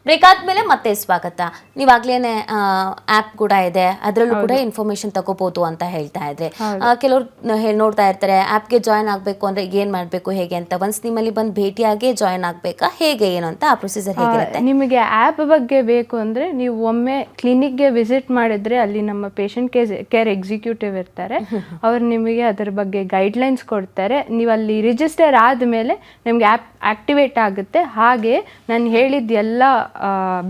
Break ಆದ್ಮೇಲೆ ಮತ್ತೆ ಸ್ವಾಗತ. ನೀವಾಗ್ಲೇನೆ ಆ್ಯಪ್ ಕೂಡ ಇದೆ, ಅದರಲ್ಲೂ ಕೂಡ ಇನ್ಫಾರ್ಮೇಶನ್ ತಗೋಬಹುದು ಅಂತ ಹೇಳ್ತಾ ಇದ್ರೆ. ಕೆಲವರು ನೋಡ್ತಾ ಇರ್ತಾರೆ ಆ್ಯಪ್ಗೆ ಜಾಯ್ನ್ ಆಗಬೇಕು ಅಂದ್ರೆ ಏನು ಮಾಡಬೇಕು ಹೇಗೆ ಅಂತ. ಒನ್ಸ್ ನಿಮ್ಮಲ್ಲಿ ಬಂದು ಭೇಟಿಯಾಗಿ ಜಾಯ್ನ್ ಆಗಬೇಕಾ, ಹೇಗೆ ಏನು ಅಂತ, ಆ ಪ್ರೊಸೀಜರ್ ಹೇಗಿರುತ್ತೆ? ನಿಮಗೆ ಆ್ಯಪ್ ಬಗ್ಗೆ ಬೇಕು ಅಂದರೆ ನೀವು ಒಮ್ಮೆ ಕ್ಲಿನಿಕ್ಗೆ ವಿಸಿಟ್ ಮಾಡಿದ್ರೆ ಅಲ್ಲಿ ನಮ್ಮ ಪೇಷಂಟ್ ಕೇರ್ ಎಕ್ಸಿಕ್ಯೂಟಿವ್ ಇರ್ತಾರೆ. ಅವ್ರು ನಿಮಗೆ ಅದರ ಬಗ್ಗೆ ಗೈಡ್ಲೈನ್ಸ್ ಕೊಡ್ತಾರೆ. ನೀವು ಅಲ್ಲಿ ರಿಜಿಸ್ಟರ್ ಆದಮೇಲೆ ನಿಮಗೆ ಆ್ಯಪ್ ಆಕ್ಟಿವೇಟ್ ಆಗುತ್ತೆ. ಹಾಗೆ ನಾನು ಹೇಳಿದ ಎಲ್ಲ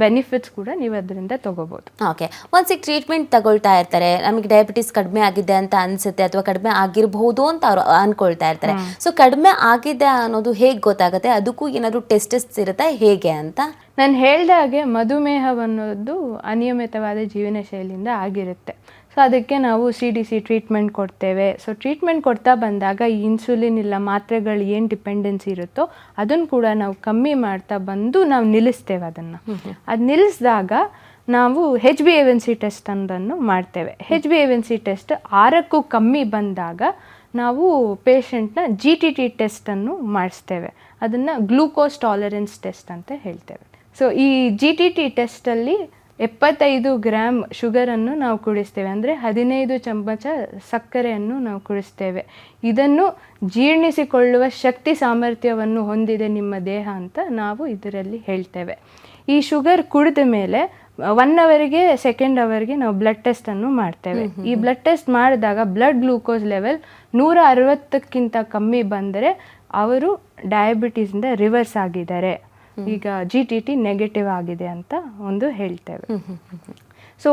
ಬೆನಿಫಿಟ್ಸ್ ಕೂಡ ನೀವು ಅದರಿಂದ ತಗೋಬಹುದು. ಓಕೆ, ಒಂದ್ಸಿಗೆ ಟ್ರೀಟ್ಮೆಂಟ್ ತಗೊಳ್ತಾ ಇರ್ತಾರೆ, ನಮಗೆ ಡಯಾಬಿಟಿಸ್ ಕಡಿಮೆ ಆಗಿದೆ ಅಂತ ಅನ್ಸುತ್ತೆ ಅಥವಾ ಕಡಿಮೆ ಆಗಿರಬಹುದು ಅಂತ ಅವ್ರು ಅನ್ಕೊಳ್ತಾ ಇರ್ತಾರೆ. ಸೊ ಕಡಿಮೆ ಆಗಿದೆ ಅನ್ನೋದು ಹೇಗೆ ಗೊತ್ತಾಗುತ್ತೆ? ಅದಕ್ಕೂ ಏನಾದರೂ ಟೆಸ್ಟಸ್ ಇರುತ್ತೆ ಹೇಗೆ ಅಂತ? ನಾನು ಹೇಳ್ದಾಗೆ ಮಧುಮೇಹ ಅನ್ನೋದು ಅನಿಯಮಿತವಾದ ಜೀವನ ಶೈಲಿಯಿಂದ ಆಗಿರುತ್ತೆ. ಸೊ ಅದಕ್ಕೆ ನಾವು CDC ಟ್ರೀಟ್ಮೆಂಟ್ ಕೊಡ್ತೇವೆ. ಸೊ ಟ್ರೀಟ್ಮೆಂಟ್ ಕೊಡ್ತಾ ಬಂದಾಗ ಈ ಇನ್ಸುಲಿನ್ ಇಲ್ಲ ಮಾತ್ರೆಗಳು ಏನು ಡಿಪೆಂಡೆನ್ಸಿ ಇರುತ್ತೋ ಅದನ್ನು ಕೂಡ ನಾವು ಕಮ್ಮಿ ಮಾಡ್ತಾ ಬಂದು ನಾವು ನಿಲ್ಲಿಸ್ತೇವೆ. ಅದು ನಿಲ್ಲಿಸಿದಾಗ ನಾವು HbA1c ಟೆಸ್ಟ್ ಒಂದನ್ನು ಮಾಡ್ತೇವೆ. HbA1c ಟೆಸ್ಟ್ 6ಕ್ಕೂ ಕಮ್ಮಿ ಬಂದಾಗ ನಾವು ಪೇಷಂಟ್ನ GTT ಟೆಸ್ಟನ್ನು ಮಾಡಿಸ್ತೇವೆ. ಅದನ್ನು ಗ್ಲೂಕೋಸ್ ಟಾಲರೆನ್ಸ್ ಟೆಸ್ಟ್ ಅಂತ ಹೇಳ್ತೇವೆ. ಸೊ ಈ GTT ಟೆಸ್ಟಲ್ಲಿ 75 ಗ್ರಾಮ್ ಶುಗರನ್ನು ನಾವು ಕುಡಿಸ್ತೇವೆ, ಅಂದರೆ 15 ಚಮಚ ಸಕ್ಕರೆಯನ್ನು ನಾವು ಕುಡಿಸ್ತೇವೆ. ಇದನ್ನು ಜೀರ್ಣಿಸಿಕೊಳ್ಳುವ ಶಕ್ತಿ ಸಾಮರ್ಥ್ಯವನ್ನು ಹೊಂದಿದೆ ನಿಮ್ಮ ದೇಹ ಅಂತ ನಾವು ಇದರಲ್ಲಿ ಹೇಳ್ತೇವೆ. ಈ ಶುಗರ್ ಕುಡಿದ ಮೇಲೆ 1 ಅವರ್ಗೆ 2 ಅವರ್ಗೆ ನಾವು ಬ್ಲಡ್ ಟೆಸ್ಟನ್ನು ಮಾಡ್ತೇವೆ. ಈ ಬ್ಲಡ್ ಟೆಸ್ಟ್ ಮಾಡಿದಾಗ ಬ್ಲಡ್ ಗ್ಲೂಕೋಸ್ ಲೆವೆಲ್ 160ಕ್ಕಿಂತ ಕಮ್ಮಿ ಬಂದರೆ ಅವರು ಡಯಾಬಿಟೀಸಿಂದ ರಿವರ್ಸ್ ಆಗಿದ್ದಾರೆ, ಈಗ GTT ನೆಗೆಟಿವ್ ಆಗಿದೆ ಅಂತ ಒಂದು ಹೇಳ್ತೇವೆ. ಸೊ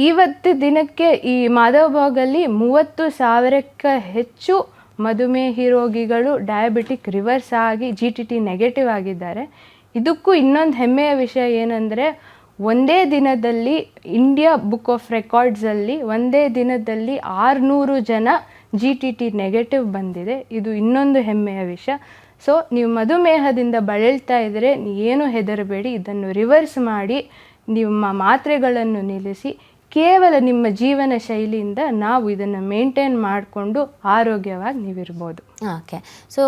ಇವತ್ತು ದಿನಕ್ಕೆ ಈ ಮಾಧವಬಾಗಲ್ಲಿ 30,000ಕ್ಕೂ ಹೆಚ್ಚು ಮಧುಮೇಹಿ ರೋಗಿಗಳು ಡಯಾಬಿಟಿಕ್ ರಿವರ್ಸ್ ಆಗಿ GTT ನೆಗೆಟಿವ್ ಆಗಿದ್ದಾರೆ. ಇದಕ್ಕೂ ಇನ್ನೊಂದು ಹೆಮ್ಮೆಯ ವಿಷಯ ಏನಂದರೆ, ಒಂದೇ ದಿನದಲ್ಲಿ ಇಂಡಿಯಾ ಬುಕ್ ಆಫ್ ರೆಕಾರ್ಡ್ಸಲ್ಲಿ ಒಂದೇ ದಿನದಲ್ಲಿ 600 ಜನ GTT ನೆಗೆಟಿವ್ ಬಂದಿದೆ. ಇದು ಇನ್ನೊಂದು ಹೆಮ್ಮೆಯ ವಿಷಯ. ಸೊ ನೀವು ಮಧುಮೇಹದಿಂದ ಬಳಲ್ತಾ ಇದ್ದರೆ ಏನು ಹೆದರಬೇಡಿ, ಇದನ್ನು ರಿವರ್ಸ್ ಮಾಡಿ ನಿಮ್ಮ ಮಾತ್ರೆಗಳನ್ನು ನಿಲ್ಲಿಸಿ ಕೇವಲ ನಿಮ್ಮ ಜೀವನ ಶೈಲಿಯಿಂದ ನಾವು ಇದನ್ನು ಮೇಂಟೈನ್ ಮಾಡಿಕೊಂಡು ಆರೋಗ್ಯವಾಗಿ ನೀವಿರ್ಬೋದು. ಓಕೆ, ಸೊ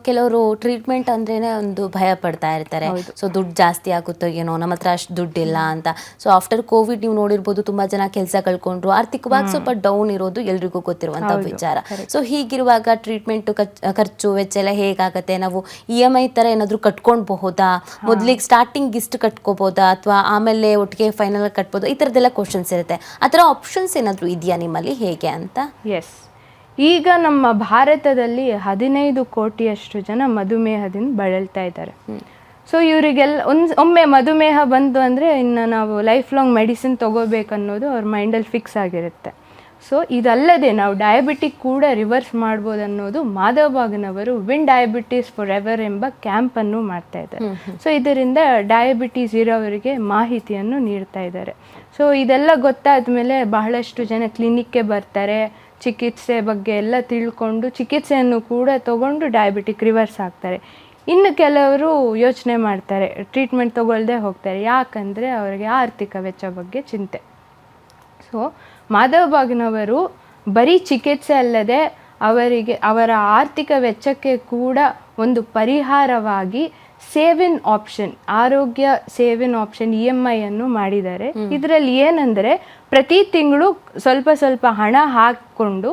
ಕೆಲವರು ಟ್ರೀಟ್ಮೆಂಟ್ ಅಂದ್ರೇ ಒಂದು ಭಯ ಪಡ್ತಾ ಇರ್ತಾರೆ. ಸೊ ದುಡ್ಡು ಜಾಸ್ತಿ ಆಗುತ್ತೋ ಏನೋ, ನಮ್ಮ ಹತ್ರ ಅಷ್ಟು ದುಡ್ಡಿಲ್ಲ ಅಂತ. ಸೊ ಆಫ್ಟರ್ ಕೋವಿಡ್ ನೀವು ನೋಡಿರ್ಬೋದು, ತುಂಬ ಜನ ಕೆಲಸ ಕಳ್ಕೊಂಡ್ರು, ಆರ್ಥಿಕವಾಗಿ ಸ್ವಲ್ಪ ಡೌನ್ ಇರೋದು ಎಲ್ರಿಗೂ ಗೊತ್ತಿರುವಂಥ ವಿಚಾರ. ಸೊ ಹೀಗಿರುವಾಗ ಟ್ರೀಟ್ಮೆಂಟು ಖರ್ಚು ವೆಚ್ಚ ಎಲ್ಲ ಹೇಗಾಗುತ್ತೆ? ನಾವು EMI ಥರ ಏನಾದರೂ ಕಟ್ಕೊಳ್ಬಹುದಾ? ಮೊದಲಿಗೆ ಸ್ಟಾರ್ಟಿಂಗ್ ಇಷ್ಟು ಕಟ್ಕೋಬೋದಾ ಅಥವಾ ಆಮೇಲೆ ಒಟ್ಟಿಗೆ ಫೈನಲ್ ಕಟ್ಬೋದಾ? ಈ ಥರದ್ದೆಲ್ಲ ಕ್ವಶನ್ಸ್ ಇರುತ್ತೆ. ಆ ಥರ ಆಪ್ಷನ್ಸ್ ಏನಾದರೂ ಇದೆಯಾ ನಿಮ್ಮಲ್ಲಿ, ಹೇಗೆ ಅಂತ? ಎಸ್, ಈಗ ನಮ್ಮ ಭಾರತದಲ್ಲಿ 15 ಕೋಟಿಯಷ್ಟು ಜನ ಮಧುಮೇಹದಿಂದ ಬಳಲ್ತಾ ಇದ್ದಾರೆ. ಸೊ ಇವರಿಗೆಲ್ಲ ಒಮ್ಮೆ ಮಧುಮೇಹ ಬಂತು ಅಂದರೆ ಇನ್ನು ನಾವು ಲೈಫ್ ಲಾಂಗ್ ಮೆಡಿಸಿನ್ ತೊಗೋಬೇಕನ್ನೋದು ಅವ್ರ ಮೈಂಡಲ್ಲಿ ಫಿಕ್ಸ್ ಆಗಿರುತ್ತೆ. ಸೊ ಇದಲ್ಲದೆ ನಾವು ಡಯಾಬಿಟಿಕ್ ಕೂಡ ರಿವರ್ಸ್ ಮಾಡ್ಬೋದು ಅನ್ನೋದು ಮಾಧವಬಾಗನವರು ವಿನ್ ಡಯಾಬಿಟೀಸ್ ಫಾರ್ ಎವರ್ ಎಂಬ ಕ್ಯಾಂಪನ್ನು ಮಾಡ್ತಾ ಇದ್ದಾರೆ. ಸೊ ಇದರಿಂದ ಡಯಾಬಿಟೀಸ್ ಇರೋವರಿಗೆ ಮಾಹಿತಿಯನ್ನು ನೀಡ್ತಾ ಇದ್ದಾರೆ. ಸೊ ಇದೆಲ್ಲ ಗೊತ್ತಾದ ಮೇಲೆ ಬಹಳಷ್ಟು ಜನ ಕ್ಲಿನಿಕ್ಗೆ ಬರ್ತಾರೆ, ಚಿಕಿತ್ಸೆ ಬಗ್ಗೆ ಎಲ್ಲ ತಿಳ್ಕೊಂಡು ಚಿಕಿತ್ಸೆಯನ್ನು ಕೂಡ ತಗೊಂಡು ಡಯಾಬಿಟಿಕ್ ರಿವರ್ಸ್ ಆಗ್ತಾರೆ. ಇನ್ನು ಕೆಲವರು ಯೋಚನೆ ಮಾಡ್ತಾರೆ, ಟ್ರೀಟ್ಮೆಂಟ್ ತಗೊಳ್ಳದೆ ಹೋಗ್ತಾರೆ. ಯಾಕಂದರೆ ಅವರಿಗೆ ಆರ್ಥಿಕ ವೆಚ್ಚ ಬಗ್ಗೆ ಚಿಂತೆ. ಸೊ ಮಾಧವಬಾಗನವರು ಬರೀ ಚಿಕಿತ್ಸೆ ಅಲ್ಲದೆ ಅವರ ಆರ್ಥಿಕ ವೆಚ್ಚಕ್ಕೆ ಕೂಡ ಒಂದು ಪರಿಹಾರವಾಗಿ ಸೇವಿನ್ ಆಪ್ಷನ್, ಆರೋಗ್ಯ ಸೇವಿನ್ ಆಪ್ಷನ್ EMI ಅನ್ನು ಮಾಡಿದ್ದಾರೆ. ಇದರಲ್ಲಿ ಏನಂದರೆ ಪ್ರತಿ ತಿಂಗಳು ಸ್ವಲ್ಪ ಸ್ವಲ್ಪ ಹಣ ಹಾಕಿಕೊಂಡು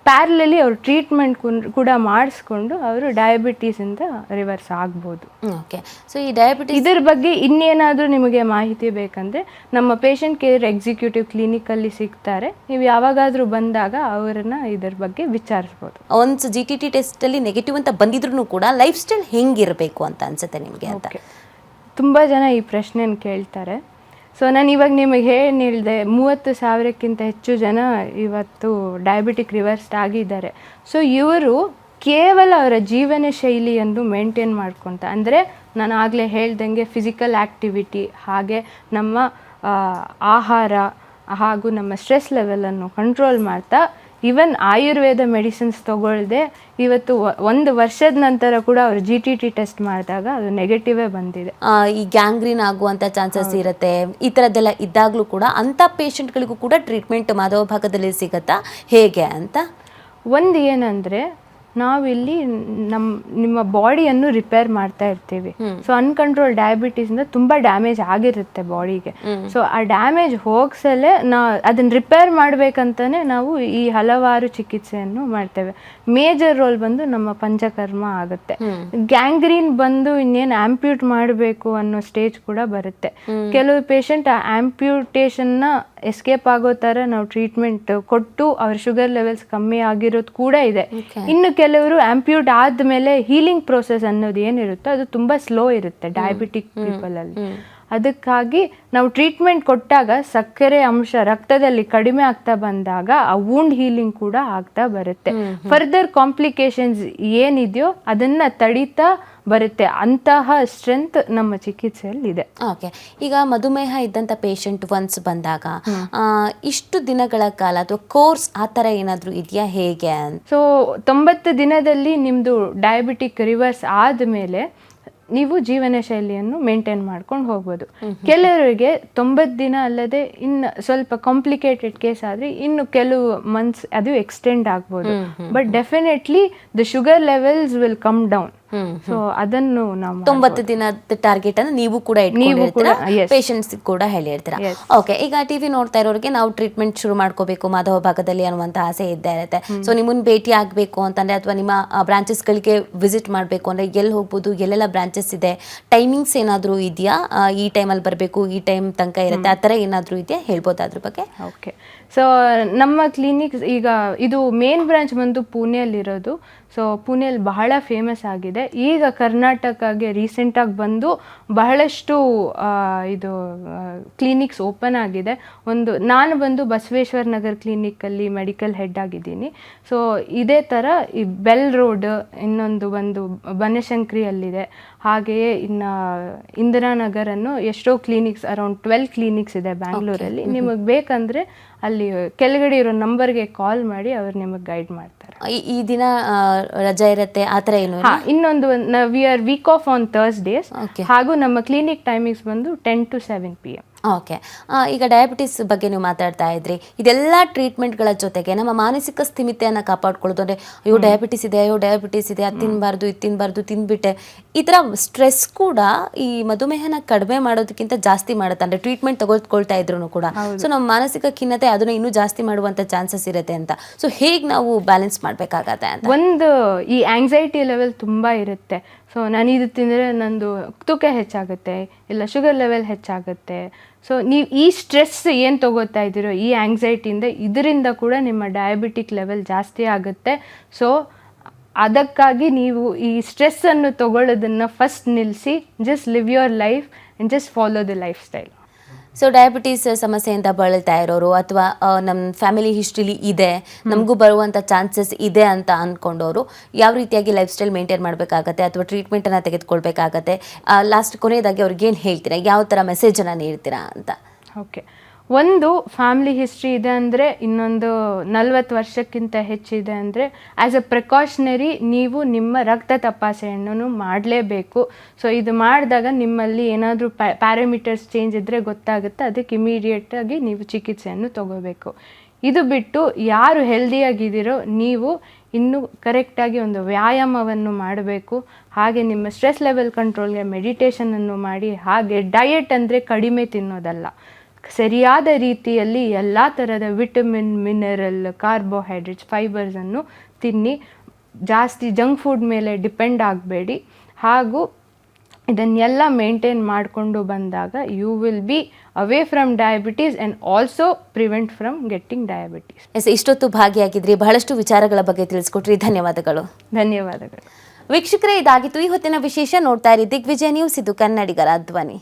ಪ್ಯಾರಲಲಿ ಅವರು ಟ್ರೀಟ್ಮೆಂಟ್ ಕೂಡ ಮಾಡಿಸ್ಕೊಂಡು ಅವರು ಡಯಾಬಿಟೀಸಿಂದ ರಿವರ್ಸ್ ಆಗ್ಬೋದು. ಓಕೆ, ಸೊ ಈ ಡಯಾಬಿಟೀಸ್ ಇದ್ರ ಬಗ್ಗೆ ಇನ್ನೇನಾದರೂ ನಿಮಗೆ ಮಾಹಿತಿ ಬೇಕಂದರೆ ನಮ್ಮ ಪೇಷಂಟ್ ಕೇರ್ ಎಕ್ಸಿಕ್ಯೂಟಿವ್ ಕ್ಲಿನಿಕಲ್ಲಿ ಸಿಗ್ತಾರೆ. ನೀವು ಯಾವಾಗಾದರೂ ಬಂದಾಗ ಅವರನ್ನು ಇದ್ರ ಬಗ್ಗೆ ವಿಚಾರಿಸ್ಬೋದು. ಒಂದು GTT ಟೆಸ್ಟಲ್ಲಿ ನೆಗೆಟಿವ್ ಅಂತ ಬಂದಿದ್ರೂ ಕೂಡ ಲೈಫ್ ಸ್ಟೈಲ್ ಹೆಂಗಿರಬೇಕು ಅಂತ ಅನ್ಸುತ್ತೆ ನಿಮಗೆ ಅಂತ? ತುಂಬ ಜನ ಈ ಪ್ರಶ್ನೆನ ಕೇಳ್ತಾರೆ. ಸೊ ನಾನು ಇವಾಗ ನಿಮಗೆ ಹೇಳಿದೆ 30,000ಕ್ಕಿಂತ ಹೆಚ್ಚು ಜನ ಇವತ್ತು ಡಯಾಬಿಟಿಕ್ ರಿವರ್ಸ್ ಆಗಿದ್ದಾರೆ. ಸೊ ಇವರು ಕೇವಲ ಅವರ ಜೀವನ ಶೈಲಿಯನ್ನು ಮೇಂಟೈನ್ ಮಾಡ್ಕೊತ, ಅಂದರೆ ನಾನು ಆಗಲೇ ಹೇಳ್ದಂಗೆ ಫಿಸಿಕಲ್ ಆ್ಯಕ್ಟಿವಿಟಿ, ಹಾಗೆ ನಮ್ಮ ಆಹಾರ ಹಾಗೂ ನಮ್ಮ ಸ್ಟ್ರೆಸ್ ಲೆವೆಲನ್ನು ಕಂಟ್ರೋಲ್ ಮಾಡ್ತಾ, ಈವನ್ ಆಯುರ್ವೇದ ಮೆಡಿಸಿನ್ಸ್ ತೊಗೊಳ್ದೆ ಇವತ್ತು 1 ವರ್ಷದ ನಂತರ ಕೂಡ ಅವರು GTT ಟೆಸ್ಟ್ ಮಾಡಿದಾಗ ಅದು ನೆಗೆಟಿವೇ ಬಂದಿದೆ. ಈ ಗ್ಯಾಂಗ್ರೀನ್ ಆಗುವಂಥ ಚಾನ್ಸಸ್ ಇರುತ್ತೆ. ಈ ಥರದ್ದೆಲ್ಲ ಇದ್ದಾಗಲೂ ಕೂಡ ಅಂಥ ಪೇಷಂಟ್ಗಳಿಗೂ ಕೂಡ ಟ್ರೀಟ್ಮೆಂಟ್ ಮಾಧವಬಾಗದಲ್ಲಿ ಸಿಗುತ್ತಾ, ಹೇಗೆ ಅಂತ? ಒಂದು ಏನಂದರೆ ನಾವಿಲ್ಲಿ ನಿಮ್ಮ ಬಾಡಿಯನ್ನು ರಿಪೇರ್ ಮಾಡ್ತಾ ಇರ್ತೀವಿ. ಸೊ ಅನ್ಕಂಟ್ರೋಲ್ ಡಯಾಬಿಟೀಸಿಂದ ತುಂಬ ಡ್ಯಾಮೇಜ್ ಆಗಿರುತ್ತೆ ಬಾಡಿಗೆ. ಸೊ ಆ ಡ್ಯಾಮೇಜ್ ಹೋಗ್ಸಲೇ ಅದನ್ನ ರಿಪೇರ್ ಮಾಡ್ಬೇಕಂತಾನೆ ನಾವು ಈ ಹಲವಾರು ಚಿಕಿತ್ಸೆಯನ್ನು ಮಾಡ್ತೇವೆ. ಮೇಜರ್ ರೋಲ್ ಬಂದು ನಮ್ಮ ಪಂಚಕರ್ಮ ಆಗುತ್ತೆ. ಗ್ಯಾಂಗ್ರೀನ್ ಬಂದು ಇನ್ನೇನು ಆಂಪ್ಯೂಟ್ ಮಾಡಬೇಕು ಅನ್ನೋ ಸ್ಟೇಜ್ ಕೂಡ ಬರುತ್ತೆ. ಕೆಲವು ಪೇಷಂಟ್ ಆ ಆಂಪ್ಯೂಟೇಷನ್ನ ಎಸ್ಕೇಪ್ ಆಗೋ ಥರ ನಾವು ಟ್ರೀಟ್ಮೆಂಟ್ ಕೊಟ್ಟು ಅವ್ರ ಶುಗರ್ ಲೆವೆಲ್ಸ್ ಕಮ್ಮಿ ಆಗಿರೋದು ಕೂಡ ಇದೆ. ಇನ್ನು ಕೆಲವರು ಆಂಪ್ಯೂಟ್ ಆದಮೇಲೆ ಹೀಲಿಂಗ್ ಪ್ರೋಸೆಸ್ ಅನ್ನೋದು ಏನಿರುತ್ತೋ ಅದು ತುಂಬ ಸ್ಲೋ ಇರುತ್ತೆ ಡಯಾಬಿಟಿಕ್ ಪೀಪಲಲ್ಲಿ. ಅದಕ್ಕಾಗಿ ನಾವು ಟ್ರೀಟ್ಮೆಂಟ್ ಕೊಟ್ಟಾಗ ಸಕ್ಕರೆ ಅಂಶ ರಕ್ತದಲ್ಲಿ ಕಡಿಮೆ ಆಗ್ತಾ ಬಂದಾಗ ಆ ವೂಂಡ್ ಹೀಲಿಂಗ್ ಕೂಡ ಆಗ್ತಾ ಬರುತ್ತೆ. ಫರ್ದರ್ ಕಾಂಪ್ಲಿಕೇಶನ್ಸ್ ಏನಿದೆಯೋ ಅದನ್ನ ತಡೀತಾ ಬರುತ್ತೆ. ಅಂತಹ ಸ್ಟ್ರೆಂತ್ ನಮ್ಮ ಚಿಕಿತ್ಸೆಯಲ್ಲಿ ಇದೆ. ಓಕೆ, ಈಗ ಮಧುಮೇಹ ಇದ್ದಂಥ ಪೇಷಂಟ್ ಒನ್ಸ್ ಬಂದಾಗ ಇಷ್ಟು ದಿನಗಳ ಕಾಲ ಅಥವಾ ಕೋರ್ಸ್ ಆ ಥರ ಏನಾದರೂ ಇದೆಯಾ ಹೇಗೆ ಅಂತ? ಸೊ 90 ದಿನದಲ್ಲಿ ನಿಮ್ಮದು ಡಯಾಬಿಟಿಕ್ ರಿವರ್ಸ್ ಆದಮೇಲೆ ನೀವು ಜೀವನ ಶೈಲಿಯನ್ನು ಮೇಂಟೈನ್ ಮಾಡ್ಕೊಂಡು ಹೋಗ್ಬೋದು. ಕೆಲವರಿಗೆ 90 ದಿನ ಅಲ್ಲದೆ ಇನ್ನು ಸ್ವಲ್ಪ ಕಾಂಪ್ಲಿಕೇಟೆಡ್ ಕೇಸ್ ಆದರೆ ಇನ್ನು ಕೆಲವು ಮಂತ್ಸ್ ಅದು ಎಕ್ಸ್ಟೆಂಡ್ ಆಗ್ಬೋದು. But definitely the sugar levels will come down. So ಅದನ್ನು ನಾವು 90 ದಿನದ ಟಾರ್ಗೆಟ್ ಅನ್ನು ನೀವು ಕೂಡ ಇಟ್ಕೊಂಡಿರ್ತೀರಾ, ಪೇಷಂಟ್ಸ್ ಕೂಡ ಹೇಳಿರ್ತೀರಾ. ಓಕೆ, ಈಗ ಟಿವಿ ನೋಡ್ತಾ ಇರೋರಿಗೆ ನಾವು ಟ್ರೀಟ್ಮೆಂಟ್ ಶುರು ಮಾಡ್ಕೋಬೇಕು ಮಾಧವ ಭಾಗದಲ್ಲಿ ಅನ್ನುವಂತ ಆಸೆ ಇದ್ದೇ ಇರುತ್ತೆ. ಸೊ ನಿಮ್ಮನ್ನ ಭೇಟಿ ಆಗಬೇಕು ಅಂತಂದ್ರೆ ಅಥವಾ ನಿಮ್ಮ ಬ್ರಾಂಚಸ್ಗಳಿಗೆ ವಿಸಿಟ್ ಮಾಡಬೇಕು ಅಂದ್ರೆ ಎಲ್ಲಿ ಹೋಗ್ಬೋದು, ಎಲ್ಲೆಲ್ಲ ಬ್ರಾಂಚಸ್ ಇದೆ, ಟೈಮಿಂಗ್ಸ್ ಏನಾದರೂ ಇದೆಯಾ, ಈ ಟೈಮಲ್ಲಿ ಬರಬೇಕು, ಈ ಟೈಮ್ ತನಕ ಇರುತ್ತೆ, ಆ ಥರ ಏನಾದರೂ ಇದೆಯಾ, ಹೇಳ್ಬೋದು ಅದ್ರ ಬಗ್ಗೆ? ಓಕೆ, ಸೊ ನಮ್ಮ ಕ್ಲಿನಿಕ್ಸ್ ಈಗ ಇದು ಮೇನ್ ಬ್ರಾಂಚ್ ಬಂದು ಪುಣೆಯಲ್ಲಿರೋದು. ಸೊ ಪುಣೆಯಲ್ಲಿ ಬಹಳ ಫೇಮಸ್ ಆಗಿದೆ. ಈಗ ಕರ್ನಾಟಕಗೆ ರೀಸೆಂಟಾಗಿ ಬಂದು ಬಹಳಷ್ಟು ಇದು ಕ್ಲಿನಿಕ್ಸ್ ಓಪನ್ ಆಗಿದೆ. ನಾನು ಬಂದು ಬಸವೇಶ್ವರ ನಗರ್ ಕ್ಲಿನಿಕಲ್ಲಿ ಮೆಡಿಕಲ್ ಹೆಡ್ ಆಗಿದ್ದೀನಿ. ಸೊ ಇದೇ ಥರ ಈ ಬೆಲ್ ರೋಡ್ ಇನ್ನೊಂದು ಒಂದು ಬನಶಂಕರಿಯಲ್ಲಿದೆ. ಹಾಗೆಯೇ ಇನ್ನು ಇಂದಿರಾನಗರನ್ನು ಎಷ್ಟೋ ಕ್ಲಿನಿಕ್ಸ್ ಅರೌಂಡ್ 12 ಕ್ಲಿನಿಕ್ಸ್ ಇದೆ ಬ್ಯಾಂಗ್ಳೂರಲ್ಲಿ. ನಿಮಗೆ ಬೇಕಂದರೆ ಅಲ್ಲಿ ಕೆಳಗಡೆ ಇರೋ ನಂಬರ್ಗೆ ಕಾಲ್ ಮಾಡಿ ಅವ್ರು ನಿಮಗೆ ಗೈಡ್ ಮಾಡ್ತಾರೆ. ಈ ದಿನ ರಜೆ ಇರುತ್ತೆ ಆ ಥರ ಏನು? ಇನ್ನೊಂದು we are week off on Thursdays. ಹಾಗೂ ನಮ್ಮ ಕ್ಲಿನಿಕ್ ಟೈಮಿಂಗ್ಸ್ ಬಂದು 10 to 7 PM. ಓಕೆ, ಈಗ ಡಯಾಬಿಟಿಸ್ ಬಗ್ಗೆ ನೀವು ಮಾತಾಡ್ತಾ ಇದ್ರಿ. ಇದೆಲ್ಲ ಟ್ರೀಟ್ಮೆಂಟ್ಗಳ ಜೊತೆಗೆ ನಮ್ಮ ಮಾನಸಿಕ ಸ್ಥಿಮಿತೆಯನ್ನು ಕಾಪಾಡ್ಕೊಳ್ಳೋದು ಅಂದರೆ ಅಯ್ಯೋ ಡಯಾಬಿಟಿಸ್ ಇದೆ, ಅದು ತಿನ್ನಬಾರ್ದು, ಇದು ತಿನ್ನಬಾರ್ದು, ತಿಂದ್ಬಿಟ್ಟೆ, ಈ ಥರ ಸ್ಟ್ರೆಸ್ ಕೂಡ ಈ ಮಧುಮೇಹನ ಕಡಿಮೆ ಮಾಡೋದಕ್ಕಿಂತ ಜಾಸ್ತಿ ಮಾಡುತ್ತೆ. ಅಂದರೆ ಟ್ರೀಟ್ಮೆಂಟ್ ತಗೊಳ್ತಾ ಇದ್ರು ಕೂಡ ಸೊ ನಮ್ಮ ಮಾನಸಿಕ ಖಿನ್ನತೆ ಅದನ್ನು ಇನ್ನೂ ಜಾಸ್ತಿ ಮಾಡುವಂಥ ಚಾನ್ಸಸ್ ಇರುತ್ತೆ ಅಂತ. ಸೊ ಹೇಗೆ ನಾವು ಬ್ಯಾಲೆನ್ಸ್ ಮಾಡಬೇಕಾಗತ್ತೆ ಅಂತ? ಒಂದು ಈ ಆಂಗ್ಸೈಟಿ ಲೆವೆಲ್ ತುಂಬ ಇರುತ್ತೆ. ಸೊ ನಾನು ಇದು ತಿಂದರೆ ನಂದು ತೂಕ ಹೆಚ್ಚಾಗುತ್ತೆ, ಇಲ್ಲ ಶುಗರ್ ಲೆವೆಲ್ ಹೆಚ್ಚಾಗುತ್ತೆ. ಸೊ ನೀವು ಈ ಸ್ಟ್ರೆಸ್ ಏನು ತಗೋತಾ ಇದ್ದೀರೋ ಈ ಆಂಗ್ಸೈಟಿಯಿಂದ ಇದರಿಂದ ಕೂಡ ನಿಮ್ಮ ಡಯಾಬಿಟಿಕ್ ಲೆವೆಲ್ ಜಾಸ್ತಿ ಆಗುತ್ತೆ. ಸೊ ಅದಕ್ಕಾಗಿ ನೀವು ಈ ಸ್ಟ್ರೆಸ್ಸನ್ನು ತಗೊಳ್ಳೋದನ್ನು ಫಸ್ಟ್ ನಿಲ್ಲಿಸಿ just live your life and just follow the lifestyle. So diabetes ಸಮಸ್ಯೆಯಿಂದ ಬಳಲ್ತಾ ಇರೋರು ಅಥವಾ ನಮ್ಮ ಫ್ಯಾಮಿಲಿ ಹಿಸ್ಟ್ರಿಲಿ ಇದೆ, ನಮಗೂ ಬರುವಂಥ ಚಾನ್ಸಸ್ ಇದೆ ಅಂತ ಅಂದ್ಕೊಂಡವರು ಯಾವ ರೀತಿಯಾಗಿ ಲೈಫ್ ಸ್ಟೈಲ್ ಮೇಂಟೈನ್ ಮಾಡಬೇಕಾಗತ್ತೆ ಅಥವಾ ಟ್ರೀಟ್ಮೆಂಟನ್ನು ತೆಗೆದುಕೊಳ್ಬೇಕಾಗತ್ತೆ, ಲಾಸ್ಟ್ ಕೊನೆಯದಾಗಿ ಅವ್ರಿಗೆ ಏನು ಹೇಳ್ತೀರಾ, ಯಾವ ಥರ ಮೆಸೇಜನ್ನು ನೀಡ್ತೀರಾ ಅಂತ? ಓಕೆ, ಒಂದು ಫ್ಯಾಮಿಲಿ ಹಿಸ್ಟ್ರಿ ಇದೆ ಅಂದರೆ, ಇನ್ನೊಂದು 40 ವರ್ಷಕ್ಕಿಂತ ಹೆಚ್ಚಿದೆ ಅಂದರೆ ಆ್ಯಸ್ ಅ ಪ್ರಿಕಾಷನರಿ ನೀವು ನಿಮ್ಮ ರಕ್ತ ತಪಾಸಣೆಯನ್ನು ಮಾಡಲೇಬೇಕು. ಸೊ ಇದು ಮಾಡಿದಾಗ ನಿಮ್ಮಲ್ಲಿ ಏನಾದರೂ ಪ್ಯಾರಾಮೀಟರ್ಸ್ ಚೇಂಜ್ ಇದ್ದರೆ ಗೊತ್ತಾಗುತ್ತೆ. ಅದಕ್ಕೆ ಇಮಿಡಿಯೇಟಾಗಿ ನೀವು ಚಿಕಿತ್ಸೆಯನ್ನು ತಗೋಬೇಕು. ಇದು ಬಿಟ್ಟು ಯಾರು ಹೆಲ್ದಿಯಾಗಿದ್ದೀರೋ ನೀವು ಇನ್ನೂ ಕರೆಕ್ಟಾಗಿ ಒಂದು ವ್ಯಾಯಾಮವನ್ನು ಮಾಡಬೇಕು. ಹಾಗೆ ನಿಮ್ಮ ಸ್ಟ್ರೆಸ್ ಲೆವೆಲ್ ಕಂಟ್ರೋಲ್ಗೆ ಮೆಡಿಟೇಷನನ್ನು ಮಾಡಿ. ಹಾಗೆ ಡಯಟ್ ಅಂದರೆ ಕಡಿಮೆ ತಿನ್ನೋದಲ್ಲ, ಸರಿಯಾದ ರೀತಿಯಲ್ಲಿ ಎಲ್ಲ ಥರದ ವಿಟಮಿನ್, ಮಿನರಲ್, ಕಾರ್ಬೋಹೈಡ್ರೇಟ್ಸ್, ಫೈಬರ್ಸನ್ನು ತಿನ್ನಿ. ಜಾಸ್ತಿ ಜಂಕ್ ಫುಡ್ ಮೇಲೆ ಡಿಪೆಂಡ್ ಆಗಬೇಡಿ. ಹಾಗೂ ಇದನ್ನೆಲ್ಲ ಮೇಂಟೈನ್ ಮಾಡಿಕೊಂಡು ಬಂದಾಗ you will be away from diabetes and also prevent from getting diabetes. ಇಷ್ಟೊತ್ತು ಭಾಗಿಯಾಗಿದ್ರಿ, ಬಹಳಷ್ಟು ವಿಚಾರಗಳ ಬಗ್ಗೆ ತಿಳಿಸ್ಕೊಟ್ರಿ, ಧನ್ಯವಾದಗಳು. ಧನ್ಯವಾದಗಳು. ವೀಕ್ಷಕರೇ, ಇದಾಗಿತ್ತು ಈ ಹೊತ್ತಿನ ವಿಶೇಷ. ನೋಡ್ತಾ ಇರಿ ದಿಗ್ವಿಜಯ ನ್ಯೂಸ್, ಇದು ಕನ್ನಡಿಗರ ಧ್ವನಿ.